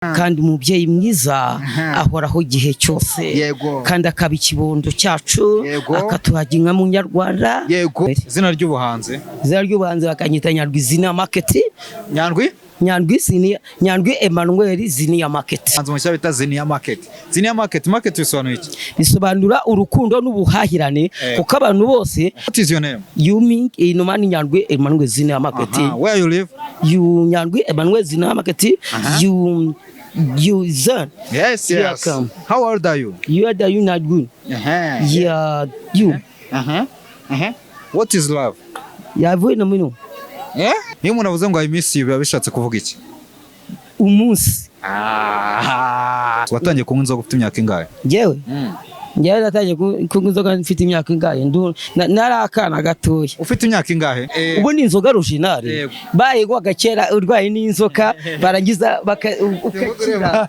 kandi umubyeyi mwiza ahoraho igihe cyose kandi akaba ikibondo cyacu akatuhaga inka mu Nyarwanda. Izina ry'ubuhanzi bakanyita Nyandwi Ziniya Market. Nyandwi Emmanuel Ziniya Market. Hanze mushya bita Ziniya Market. Ziniya Market bisobanura iki? Bisobanura urukundo n'ubuhahirane kuko abantu bose. What is your name? Yumi Inumani Nyandwi Emmanuel Ziniya Market. Where you live? You Nyandwi Emmanuel Ziniya Market. You son. Yes. How old are you? You are not good. Yeah, you. What is love? Yavuye no mino. Iyo umuntu avuze ngo I miss you biba bishatse kuvuga iki? Umunsi. Watangiye kunywa inzoga ufite imyaka ingahe? Jewe natangiye kunywa inzoga mfite imyaka ingahe? Nari akana gatoya. Ufite imyaka ingahe? Ubu ni inzoga original. Bayigwa gakera urwaye n'inzoka barangiza ukakira.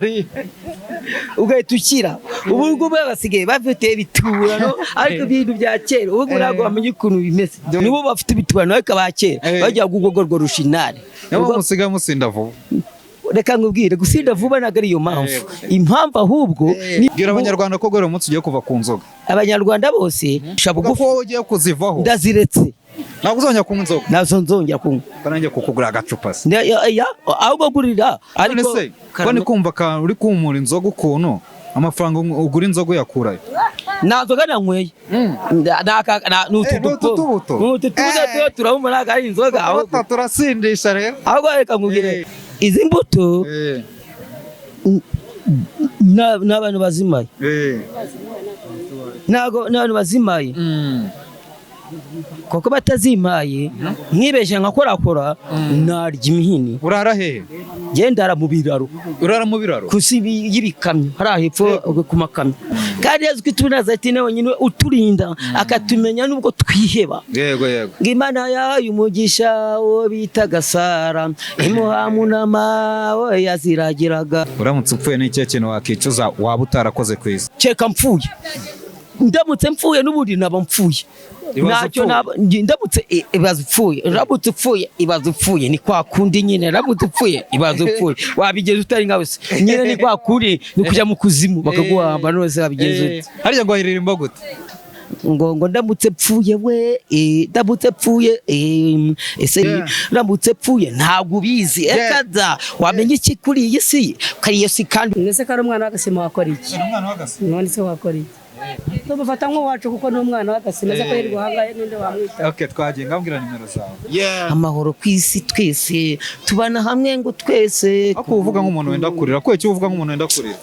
Ugahita ukira. Ubu ngubu basigaye bafite ibiturano ariko ibintu bya kera ubu ntabwo bamenye ukuntu bimeze. Nibo bafite ibiturano ariko abakera bajya gugogorwa original. Nibo musiga musinda vuba. Reka nkubwire gusinda vuba ntabwo ari yo mpamvu. Impamvu ahubwo bwira abanyarwanda ko gore umunsi ugiye kuva ku nzoga. Abanyarwanda bose shabugufi ko ugiye kuzivaho. Ndaziretse. Ntabwo uzongera kunywa inzoga. Nazo nzongera kunywa. Kanange kukugura agacupa se. Ahubwo gurira ariko ko ni kumva ka uri kumura inzoga ukuntu amafaranga ugura inzoga yakurayo. Nazoga nanyweye. Nututubuto turabumara ari inzoga aho turasindisha rero. Ahubwo reka nkubwire izi mbuto n'abantu bazimaye. N'abantu bazimaye. Koko batazimaye nkibeshe nkakorakora narya imihini. Urara hehe? Gendara mu biraro. Urara mu biraro? Kusibi yibikamyo hari hepfo ku makamyo. Kandi yazwi tunaza ati nawe nyine uturinda akatumenya nubwo twiheba. Yego. Ngimana yayo umugisha wo bita Gasara imuhamunama wo yaziragiraga. Uramutse upfuye n'icyo kintu wakicuza waba utarakoze kwisi? Cyeka mpfuye. Ndamutse mpfuye n'ubundi naba mpfuye. Nacyo ndamutse ibazupfuye rabutse upfuye ibazupfuye ni kwa kundi nyine rabutse upfuye ibazupfuye wabigeze utari nkawe nyine ni kwa kundi ni kujya mu kuzimu bakaguhamba nose wabigeze harya ngo aririmba gute ngo ndamutse pfuye we ndamutse pfuye ese ndamutse pfuye ntabwo ubizi ekaza wamenye iki kuri iyi si kariyo si kandi nese kari umwana w'agasima wakora iki umwana w'agasima none se wakora iki tumufata nk'uwacu kuko n'umwana w'agasima se ko yirirwa hangaye ninde wamwita. Okay, twagiye ngambwira nimero zawe. Amahoro kwisi twese tubana hamwe ngo twese. Ako uvuga nk'umuntu wenda kurira ko iki uvuga nk'umuntu wenda kurira.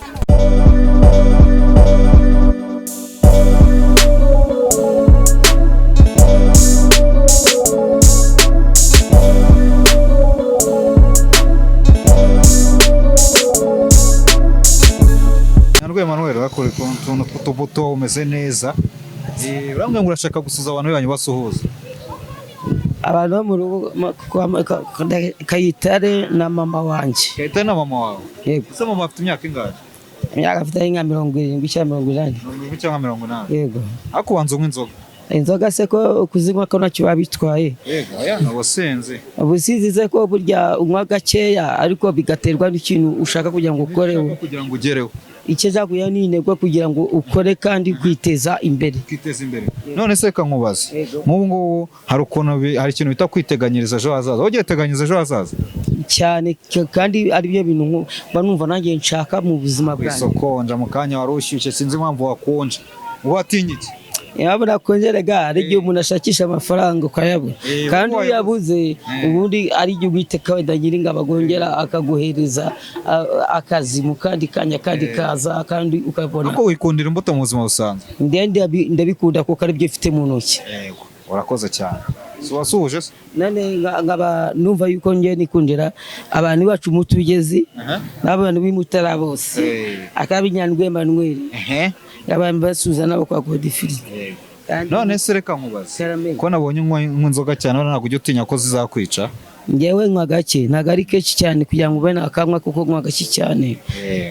Emmanuel bakore tuntu tw'utubuto umeze neza. Urambwe ngo urashaka gusuza abantu banyu basuhuza. Abantu bo mu rugo Kayitare na mama wanje. Kayitare na mama wawe? Yego. Ese mama afite imyaka ingahe? Imyaka afite inka 70 cyangwa 80. 70 cyangwa 80. Yego. Akubanza unywa inzoga. Inzoga se ko kuzinywa ko nacyo babitwaye. Yego, nabo senze. Ubusizi ze ko burya unywa gakeya ariko bigaterwa n'ikintu ushaka kugira ngo ukoreho. Kugira ngo ugereho. Ikizaguya ni intego kugira ngo ukore kandi kwiteza imbere. None se kankubaza. Nk'ubu ngubu hari ikintu bita kwiteganyiriza ejo hazaza. Wowe uteganyiriza ejo hazaza? Cyane kandi ari byo bintu banumva nanjye nshaka mu buzima bwanjye. Isokonja mu kanya warushyushye sinzi impamvu wakonje. Watinye iki? Yabura kongerega ari igihe umuntu ashakisha amafaranga ukayabura kandi uyabuze ubundi ari igihe ugiteka wenda nyiringa bagongera akaguhereza akazi mu kandi kanya kandi kaza kandi ukabona uko wikundira imbuto mu buzima busanzwe. Ndabikunda kuko ari byo ifite mu ntoki. Yego urakoze cyane. Wasuhuje se? Nane ngaba numva yuko ngiye nikundira abantu bacu mutugezi n'abantu b'imutara bose akabinyandwe Emmanuel abantu basuzana nabo kwa Godfrey. None se reka nkubaze ko nabonye unywa inzoga cyane ntabwo ujya utinya ko zizakwica. ngewe nywa gake ntago ari kenshi cyane kugira ngo ube nakamwa kuko nywa gake cyane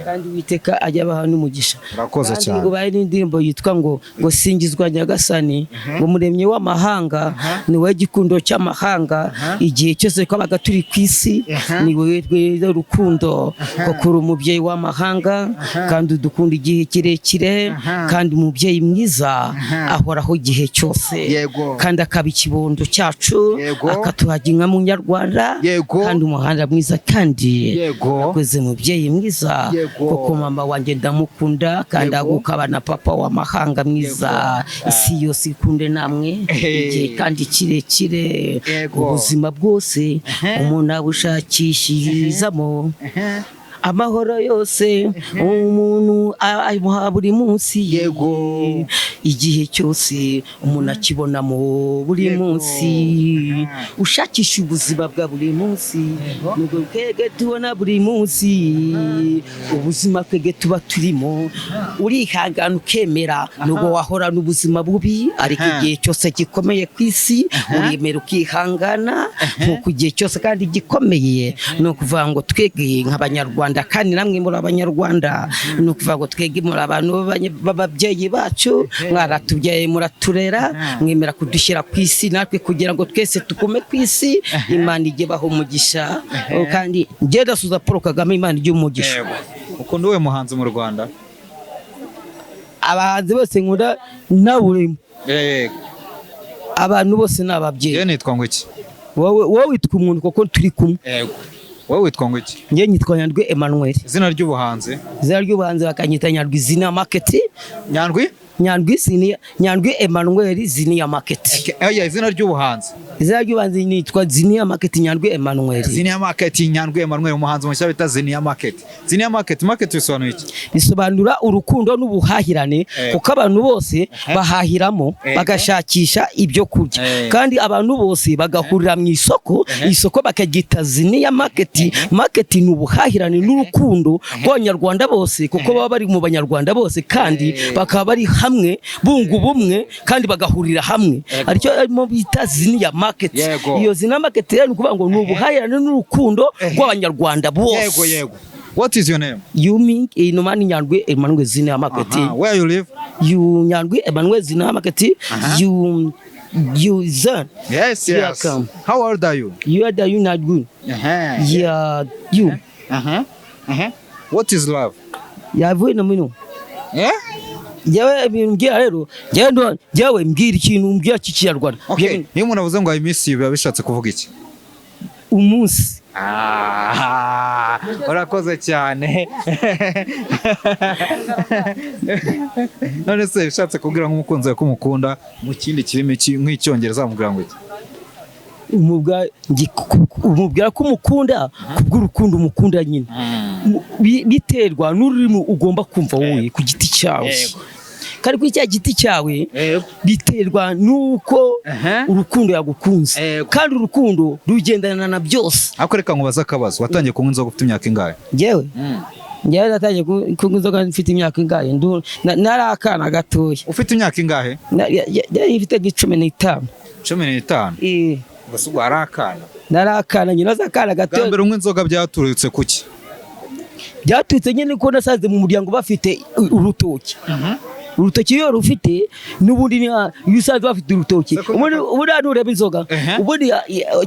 kandi Uwiteka ajya abaha n'umugisha. Urakoze cyane. Ngo baye n'indirimbo yitwa ngo singizwa Nyagasani ngo muremye w'amahanga ni we gikundo cy'amahanga igihe cyose twabaga turi ku isi ni we rukundo kuko uri umubyeyi w'amahanga kandi udukunda igihe kirekire kandi umubyeyi mwiza ahoraho igihe cyose kandi akaba ikibondo cyacu akatuhaga inka munyarwanda kandi umuhanda mwiza kandi akoze mubyeyi mwiza kuko mama wanjye ndamukunda kandi agukaba na papa w'amahanga mwiza isi yose ikunde namwe igihe kandi kirekire ubuzima bwose umuntu abushakishirizamo amahoro yose umuntu amuha buri munsi igihe cyose umuntu akibona mu buri munsi ushakisha ubuzima bwa buri munsi nubwo twege tubona buri munsi ubuzima twege tuba turimo urihangana ukemera nubwo wahora n'ubuzima bubi ariko igihe cyose gikomeye ku isi uremera ukihangana nkuko igihe cyose kandi gikomeye no kuvuga ngo twege nk'abanyarwanda kandi namwe muri abanyarwanda no kuvuga ngo twege muri abantu b'ababyeyi bacu mwaratubyaye muraturera mwemera kudushyira ku isi natwe kugira ngo twese tukume ku isi Imana ijye baho umugisha kandi njye ndasuza Paul Kagame Imana ijye umugisha. Ukunda uwe muhanzi mu Rwanda? Abahanzi bose nkunda naburimo abantu bose n'ababyeyi. Nitwa ngo iki? Wowe witwa umuntu kuko turi kumwe. Wowe witwa ngo iki? Njye nitwa Nyandwi Emmanuel. Izina ry'ubuhanzi? Izina ry'ubuhanzi bakanyita Nyandwi Zina Market. Nyandwi Emmanuel Zina Market. Izina ry'ubuhanzi? Izina ry'ubuhanzi nitwa Zina Market Nyandwi Emmanuel. Zina Market Nyandwi Emmanuel umuhanzi mushya bita Zina Market. Zina Market bisobanura iki? Bisobanura urukundo n'ubuhahirane kuko abantu bose bahahiramo bagashakisha ibyo kurya kandi abantu bose bagahurira mu isoko bakagita Zina Market. Market ni ubuhahirane n'urukundo rw'abanyarwanda bose kuko baba bari mu banyarwanda bose kandi bakaba bari hamwe bunga ubumwe kandi bagahurira hamwe aricyo arimo bita Zina Market. Iyo Zina Market rero kuvuga ngo ni ubuhahirane n'urukundo rw'abanyarwanda bose. What is your name? You mean Inumani Nyandwi Emmanuel Zina Market. Where you live? You Nyandwi Emmanuel Zina Market. You son. Yes. How old are you? You are the not good. Yeah, you. What is love? Yavuye no mino. Jewe mbwira rero jewe mbwira ikintu mbwira cy'Ikinyarwanda. Niyo umuntu avuze ngo I miss you biba bishatse kuvuga iki? Umunsi. Urakoze cyane. None se bishatse kubwira nk'umukunzi ko umukunda mu kindi kirimi nk'icyongereza amubwira ngo iki? Umubwira ko umukunda kubw'urukundo umukunda nyine biterwa n'ururimi ugomba kumva wowe ku giti cyawe kandi kuri cya giti cyawe biterwa nuko urukundo yagukunze kandi urukundo rugendana na byose. Ako reka nkubaza akabazo watangiye kunywa inzoga ufite imyaka ingahe? Njyewe natangiye kunywa inzoga mfite imyaka ingahe? Nari akana gatoya. Ufite imyaka ingahe? Ifite 15. 15? Gusa ubwo ari akana? Nari akana nyine akana gatoya. Mbere unywa inzoga byaturutse kuki? Byaturutse nyine ko nasaze mu muryango bafite urutoki. Urutoki iyo rufite n'ubundi iyo usanze bafite urutoki ubundi ureba inzoga ubundi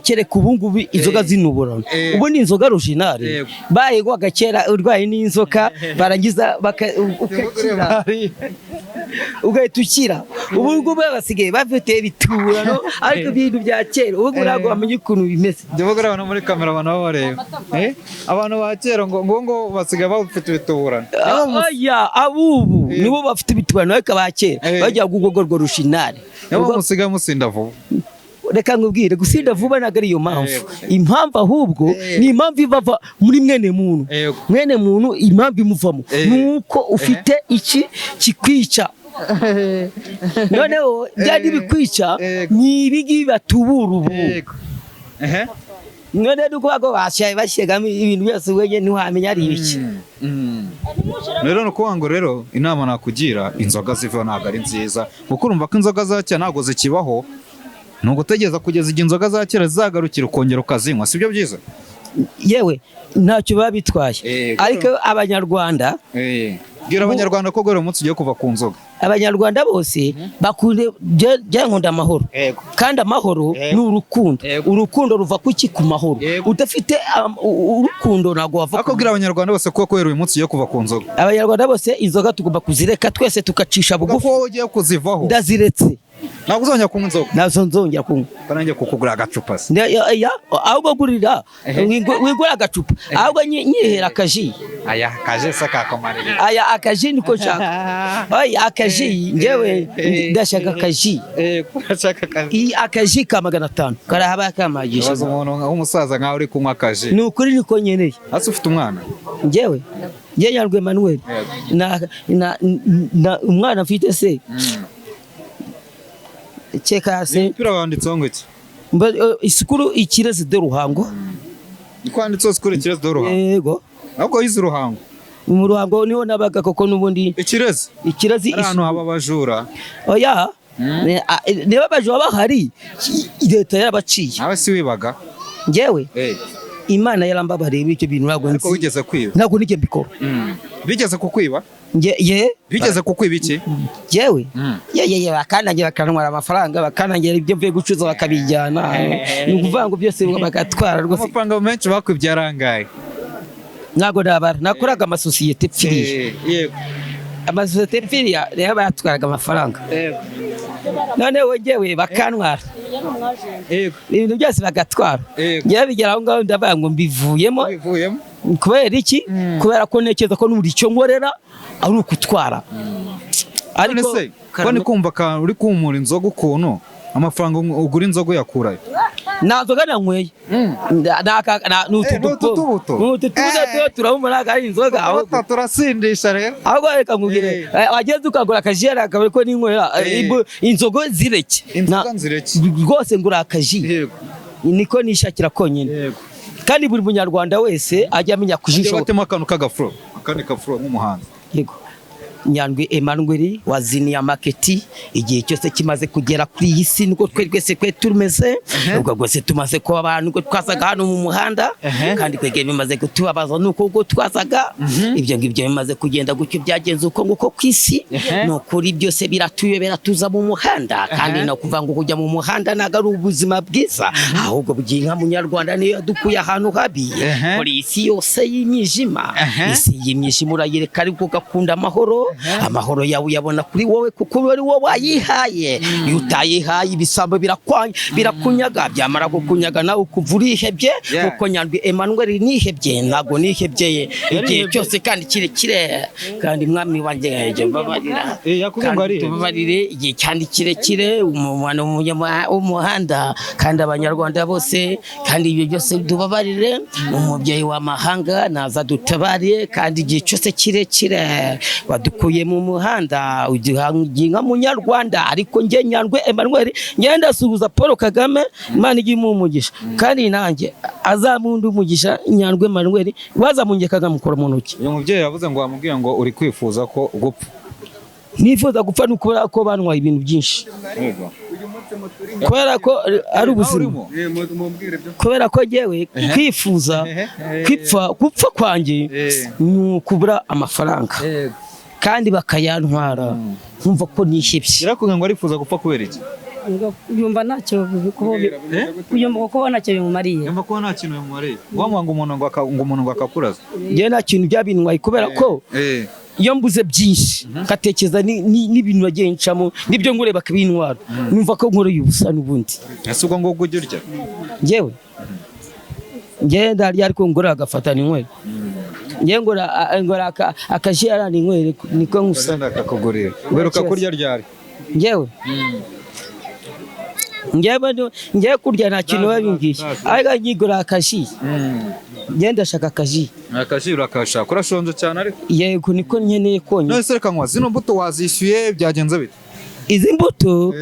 kereka ubungubu inzoga zinuburana ubundi inzoga originale bayigwaga kera urwaye n'inzoka barangiza ukakira ugahita ukira ubungubu basigaye bafite biturano ariko ibintu bya kera ubu ntabwo bamenye ukuntu bimeze. Ndivuga abantu muri kamera abantu bareba abantu ba kera ngo basigaye bafite ibituburano. Abubu nibo bafite ibituburano ariko abakera bajya gugogorwa rushinari nibo musigaye musinda vuba. Reka nkubwire gusinda vuba ntabwo ari iyo mpamvu. Impamvu ahubwo ni impamvu ibava muri mwene muntu impamvu imuvamo nuko ufite iki kikwica. Noneho byari bikwica ni ibigi batubura ubu. None duko bashyegamo ibintu byose wenyine ntiwamenya ari ibiki. Rero no kuvuga ngo rero inama nakugira inzoga ziva ntabwo ari nziza kuko urumva ko inzoga za cyane ntabwo zikibaho ni ugutegereza kugeza igihe inzoga za kera zizagarukira ukongera ukazinywa, sibyo byiza? yewe ntacyo baba bitwaye, ariko abanyarwanda bwira abanyarwanda ko gore umunsi ugiye kuva ku nzoga. Abanyarwanda bose bakunde nkunda amahoro, kandi amahoro ni urukundo. Urukundo ruva kuki? Ku mahoro. Udafite urukundo ntabwo wava. Akubwira abanyarwanda bose ko kwera uyu munsi ugiye kuva ku nzoga. Abanyarwanda bose inzoga tugomba kuzireka, twese tukacisha bugufi. Ko ugiye kuzivaho. Ndaziretse. Ntabwo uzongera kunywa inzoga. Nazo nzongera kunywa. Kanange kukugura agacupa se. Ahubwo gurira wigura agacupa, ahubwo nyihera akaji. Aya kaje sakakomarira. Aya akaji niko nshaka. Aya akaji ngewe ndashaka akaji. Kurashaka akaji. Akaji ka 500 karahaba kamagisha. Wazo umuntu w'umusaza nkaho uri kunywa akaji. Ni ukuri niko nyeneye. Hasi ufite umwana? Ngewe Nyandwi Emmanuel na umwana mfite se. Cheka se mpira wanditseho ngo iki? Isikuru Ikirezi de Ruhango. Ikwanditseho isikuru Ikirezi de Ruhango. Yego. Ahubwo yize Ruhango. Mu Ruhango niho nabaga koko nubundi. Ikirezi ahantu haba abajura. Oya. Niba abajura bahari leta yarabaciye. Nawe si wibaga? Ngewe Imana yarambabariye ibyo bintu ntabwo nzi. Ariko wigeze kwiba? Ntabwo nige mbikora. Bigeze kukwiba? Bigeze kukwiba iki? Yewe bakanangira bakanwara amafaranga, bakanangira ibyo mvuye gucuza bakabijyana. Ni ukuvuga ngo byose bagatwara rwose. Amafaranga menshi bakwibye arangaye. Ntabwo nabara, nakoraga amasosiyete pfiriya. Yego. Amasosiyete pfiriya rero batwaraga amafaranga. Yego. None wegewe bakantwara. Yego. Ibintu byose bagatwara. Ngiye bigera aho ngaho ndavuga ngo mbivuyemo. Kubera iki? Kubera ko ntekereza ko n'uri cyo nkorera ari ukutwara. Ariko ko ni kumva ka uri kumura inzoga ukuntu amafaranga ugura inzoga yakurayo. Nanzoga nanyweye. Nututubuto turabumara ari inzoga aho turasindisha rero. Ahubwo reka nkubwire wageze ukagura akajera akabari ko ninywera inzogo zireke. Inzoga nzireke. Rwose ngura akaji. Yego. Niko nishakira konyine. Yego. Kandi buri munyarwanda wese ajya amenya kujisho. Batema akantu k'agafuro. Akandi kafuro nk'umuhanzi. Yego. Nyandwi Emmanuel waziniya market igihe cyose kimaze kugera kuri iyi si nuko twese turumeze ubwo gose tumaze ko abantu ko twasaga hano mu muhanda kandi kwege bimaze kutubabaza nuko ubwo twasaga ibyo ngibyo bimaze kugenda gucyo byagenze uko nguko kwisi no kuri byose biratuyobera tuza mu muhanda kandi no kuva ngo kujya mu muhanda nagaru ubuzima bwiza ahubwo bwinka munyarwanda niyo dukuye ahantu habi kuri isi yose y'imyijima isi y'imyijima urayireka ariko gakunda amahoro. Amahoro yawe yabona kuri wowe kuko ari wowe wayihaye. Utayihaye ibisambo birakunyaga byamara gukunyaga nawe ukuvurihebye kuko Nyandwi Emmanuel nihebye ntago nihebye igihe cyose kandi kirekire kandi mwami wanjye babarira tubabarire igihe cyandi kirekire umwana umuhanda kandi abanyarwanda bose kandi ibyo byose tubabarire umubyeyi w'amahanga naza dutabariye kandi igihe cyose kirekire kuye mu muhanda ugihanginga munyarwanda ariko nge Nyandwi Emmanuel ngenda suhuza Paul Kagame Imana igi mu mugisha kandi nanjye azamunda umugisha Nyandwi Emmanuel wazamunge Kagame mukora mu ntoki. Uyu mubyeyi yavuze ngo wamubwiye ngo uri kwifuza ko gupfa. Nifuza gupfa nuko ko banwa ibintu byinshi. Kubera ko ari ubuzima. Kubera ko jewe kwifuza gupfa kwanjye kubura amafaranga. Kandi bakayantwara nkumva ko nihebye. Irakuga ngo arifuza gupfa kubera iki? Yumva ntacyo yumva ko ntacyo bimumariye. Yumva ko nta kintu bimumariye. Wamwanga umuntu ngo akakuraza. Nge nta kintu byabintwaye kubera ko iyo mbuze byinshi katekeza n'ibintu bagiye ncamo nibyo ngure bakabintwara. Numva ko nkoreye ubusa n'ubundi. Ese ubwo ngo ujye urya? Ngewe ndarya ariko ngora agafatana inkwere. Ngora akajira n'inkwere niko ngusa ndakakugurira. Uberuka kurya ryari? Ngewe ngewe kurya nta kintu babingiye ariko nyigura akaji. Ngenda shaka akaji. Akaji urakashaka urashonje cyane ariko? Yego niko nkeneye konye. None se reka nkwa zino mbuto wazishyuye byagenze bite? Izi mbuto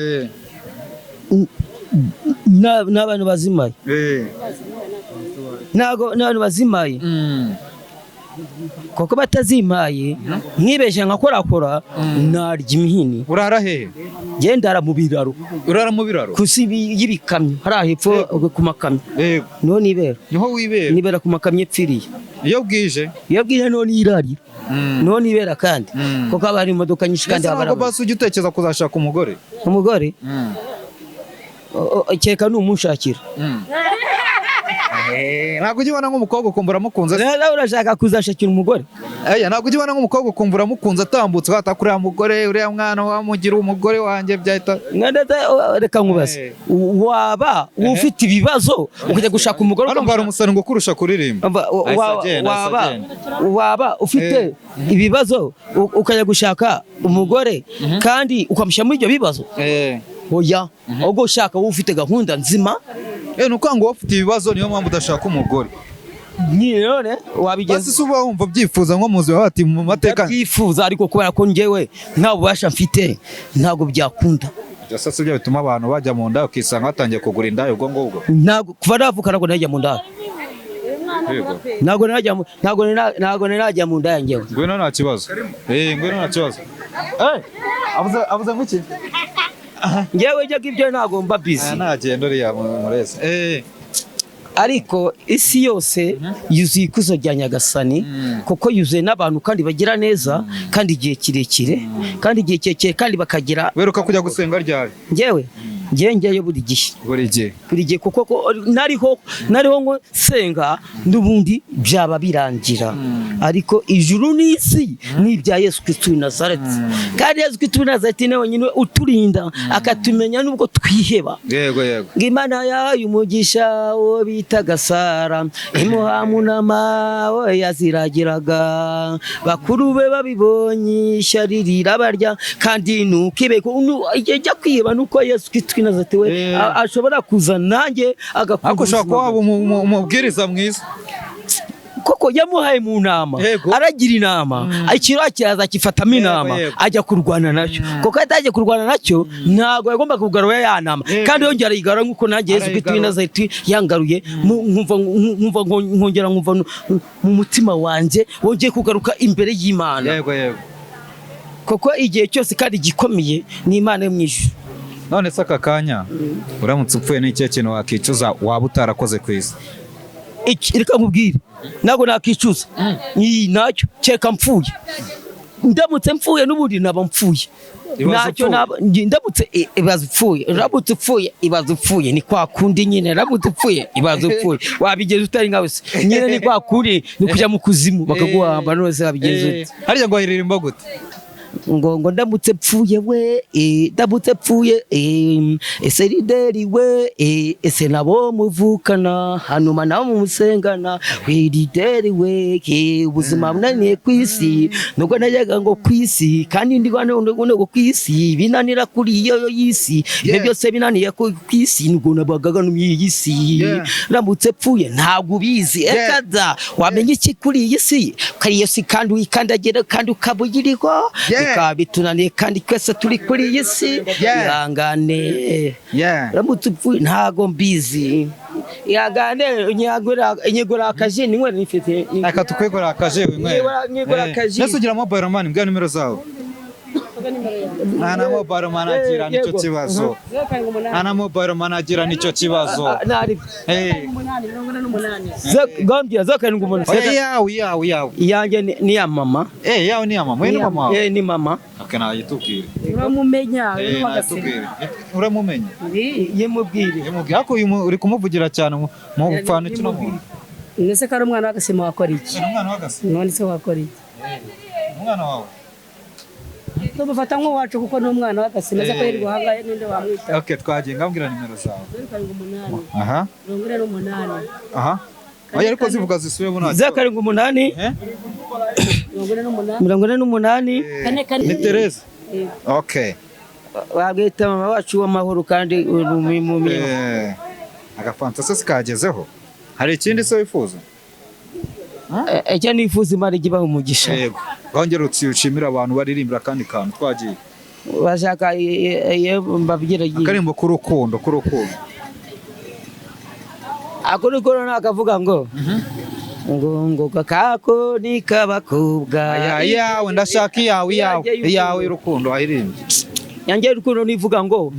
n'abantu bazimaye. Nago n'abantu bazimaye. kuko batazimpaye nkibeshya nkakorakora narya imihini. urara hehe? Njye ndara mu biraro urara mu biraro kusi y'ibikamyo hari hepfo ku makamyo. yego None ibera niho wibera nibera ku makamyo epfiriye. iyo bwije Iyo bwije none irarira none ibera kandi kuko haba hari imodoka nyinshi kandi ntabwo basi ujya utekereza kuzashaka umugore umugore keka numunshakira. ntabwo ujya ubona nk'umukobwa ukumva uramukunze Nawe urashaka kuzashakira umugore? ntabwo ujya ubona nk'umukobwa ukumva uramukunze atambutse wata kuri uriya mugore uriya mwana wamugira umugore wanjye byahita. Reka nkubaze waba ufite ibibazo ukajya gushaka umugore? hano ngo hari umusani ngo kurusha kuririmba. Waba ufite ibibazo ukajya gushaka umugore kandi ukamushyira muri ibyo bibazo? Oya, ahubwo ushaka wowe ufite gahunda nzima. ni uko ngo ufite ibibazo niyo mpamvu udashaka umugore. None wabigenza basi uba wumva byifuza nko muzi bati mu mateka byifuza, ariko kubera ko njyewe nta bubasha mfite ntabwo byakunda. Sasa ibyo bituma abantu bajya mu nda ukisanga batangiye kugura indaya ubwo ngubwo. Ntabwo kuva navuka ntabwo najya mu ndaya. Ntabwo najya mu ndaya njyewe. Ngwino nta kibazo. Ngwino nta kibazo. Avuze ngo iki? Njyewe njya ibyo ntabwo mba busy. Nagenda uriya murese. Ariko isi yose yuzuye ikuzo rya Nyagasani kuko yuzuye n'abantu kandi bagira neza kandi igihe kirekire kandi bakagira. Weruka kujya gusenga ryari? Njyewe buri gihe kuko nariho ngo senga n'ubundi byaba birangira. Ariko ijuru n'isi ni ibya Yesu Kristo w'i Nazareti, kandi Yesu Kristo w'i Nazareti niwe wenyine uturinda akatumenya nubwo twiheba. Yego Imana yahaye umugisha wo bitaga Sara, imuhamunama we yaziragiraga, bakuru be babibonye ishyari rirabarya, kandi nukibe ijya kwiheba nuko Yesu Kristo w'i Nazareti we ashobora kuza nanjye agakunda. Ako ushaka kuba umubwiriza mwiza koko yamuhaye mu nama, aragira inama, ikiro kiraza kifatamo inama, ajya kurwana nacyo. Koko atagiye kurwana nacyo ntabwo yagomba kugarura ya nama, kandi yongera yigarura nkuko nanjye Yesu Kristo w'i Nazareti yangaruye, nkongera nkumva mu mutima wanjye wongeye kugaruka imbere y'Imana. Koko igihe cyose kandi gikomeye ni Imana yo mu ijuru. None se aka kanya uramutse upfuye n'icyo kintu wakicuza waba utarakoze ku isi? Reka nkubwire ntabwo nakicuza nacyo cyeka mpfuye. Ndamutse mpfuye n'ubundi naba mpfuye nacyo ndamutse ibaza upfuye ni kwa kundi nyine. Ndamutse upfuye ibaza upfuye wabigeze utari nkawe se nyine ni kwa kundi ni kujya mu kuzimu bakaguhamba. None se wabigeze ute? Harya ngo aririmba gute? ngo ndamutse pfuye we ndamutse pfuye ese rideri we ese nabo muvukana hanuma nabo musengana we rideri we ubuzima bunaniye ku isi nubwo najyaga ngo ku isi kandi ndi ngo ku isi binanira kuri iyo y'isi ibyo byose binaniye ku isi nubwo nabagaga no iyi si. Ndamutse pfuye ntabwo ubizi ekaza wamenye iki kuri iyi si kari yose kandi wikandagira kandi ukabugiriko bitunaniye kandi twese turi kuri iyi si ihangane. Ndamutse upfuye ntago mbizi ihangane inyegura akaje ninywere nifite aka tukwegura akaje winywere nese ugira mobile money mbwa nimero zawe? Ana mobile managira nicyo kibazo. Ana mobile managira nicyo kibazo. Gambia zakarindwi umuntu. Yawe. Iyanjye ni ya mama. Yawe ni ya mama. Ni mama. Ni mama. Akana yitubwire. Uramumenya. Uramumenya. Yemubwire. Ako uri kumuvugira cyane mu bupfano kino muntu. Nese kari umwana w'agasima wakora iki? Umwana w'agasima. None se wakora iki? Umwana wawe. Tumufata nk'uwacu kuko n'umwana w'agasima aza kwirirwa hangaye ninde wamwita. Okay, twagiye ngambwira nimero zawe. 08. Aha. 48. Aha. Oya ariko zivuga zisubiye mu ntacyo. 08. 48. Ni Teresa. Okay. Wageta mama wacu w'amahoro kandi mu agafantasi kagezeho. Hari ikindi se wifuza? Ecyo nifuza Imana igibaho umugisha. Yego. Gongera utsiyushimira abantu baririmbira kandi kantu twagiye. Bashaka mbabwira giye. Akarimbo k'urukundo. Ako niko nakavuga ngo ngo kako ni kabakobwa iyawe ndashaka iyawe y'urukundo ayirimbye yanjye urukundo nivuga ngo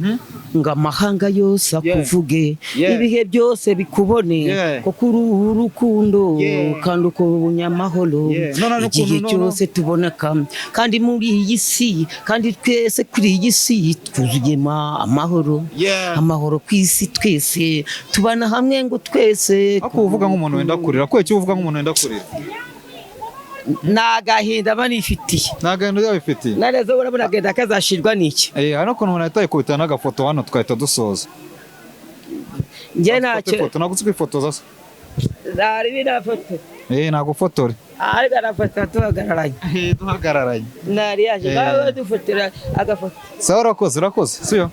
amahanga yose akuvuge ibihe byose bikubone kuko urukundo kandi uko ubunyamahoro igihe cyose tuboneka kandi muri iyi si kandi twese kuri iyi si twuzuyemo amahoro ku isi twese tubana hamwe ngo twese ako uvuga nk'umuntu wenda kurira ko icyo uvuga nk'umuntu wenda kurira nagahinda banifitiye nagahinda yabifitiye nareze urabona agenda kazashirwa niki hano kono umuntu ahita yikubita n'agafoto hano twahita dusoza njye ntacyo nagutse kwifotoza se zari binafoto nagufotore ariko arafotora duhagararanye nari yaje bawe dufotora agafoto sawa urakoze siyo